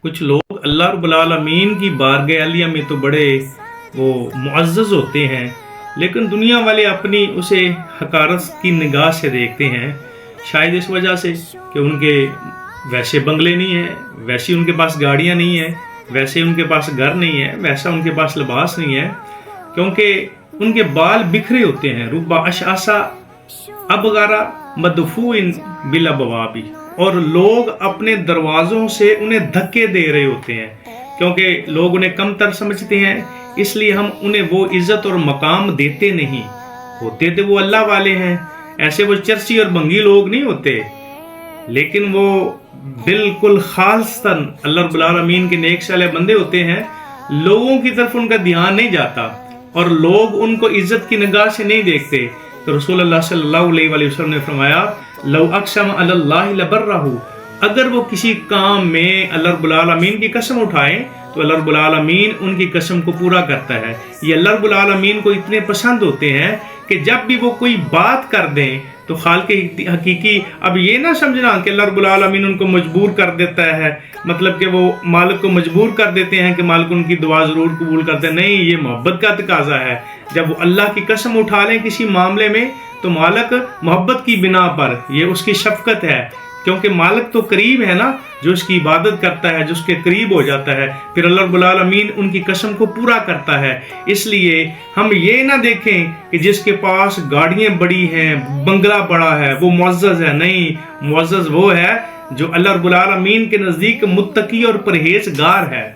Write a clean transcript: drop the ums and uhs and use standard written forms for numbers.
کچھ لوگ اللہ رب العالمین کی بارگاہ عالیہ میں تو بڑے وہ معزز ہوتے ہیں، لیکن دنیا والے اپنی اسے حقارت کی نگاہ سے دیکھتے ہیں، شاید اس وجہ سے کہ ان کے ویسے بنگلے نہیں ہیں، ویسے ان کے پاس گاڑیاں نہیں ہیں، ویسے ان کے پاس گھر نہیں ہے، ویسا ان کے پاس لباس نہیں ہے، کیونکہ ان کے بال بکھرے ہوتے ہیں، ربا اشعثا ابغارا مدفوع بالابواب، اور لوگ اپنے دروازوں سے انہیں دھکے دے رہے ہوتے ہیں، کیونکہ لوگ انہیں کم تر سمجھتے ہیں، اس لیے ہم انہیں وہ عزت اور مقام دیتے نہیں، ہوتے تو وہ اللہ والے ہیں، ایسے وہ چرسی اور بنگی لوگ نہیں ہوتے، لیکن وہ بالکل خالصتاً اللہ رب العالمین کے نیک صالح بندے ہوتے ہیں، لوگوں کی طرف ان کا دھیان نہیں جاتا اور لوگ ان کو عزت کی نگاہ سے نہیں دیکھتے۔ تو رسول اللہ صلی اللہ علیہ وآلہ وسلم نے فرمایا لو اقسم علی اللہ لبرہ، اگر وہ کسی کام میں اللہ رب العالمین کی قسم اٹھائیں تو اللہ رب العالمین ان کی قسم کو پورا کرتا ہے۔ یہ اللہ رب العالمین کو اتنے پسند ہوتے ہیں کہ جب بھی وہ کوئی بات کر دیں تو خالق حقیقی، اب یہ نہ سمجھنا کہ اللہ رب العالمین ان کو مجبور کر دیتا ہے، مطلب کہ وہ مالک کو مجبور کر دیتے ہیں کہ مالک ان کی دعا ضرور قبول کرتے ہیں، نہیں، یہ محبت کا تقاضا ہے۔ جب وہ اللہ کی قسم اٹھا لیں کسی معاملے میں تو مالک محبت کی بنا پر، یہ اس کی شفقت ہے، کیونکہ مالک تو قریب ہے نا، جو اس کی عبادت کرتا ہے، جو اس کے قریب ہو جاتا ہے، پھر اللہ رب العالمین ان کی قسم کو پورا کرتا ہے۔ اس لیے ہم یہ نہ دیکھیں کہ جس کے پاس گاڑیاں بڑی ہیں، بنگلہ بڑا ہے، وہ معزز ہے، نہیں، معزز وہ ہے جو اللہ رب العالمین کے نزدیک متقی اور پرہیزگار ہے۔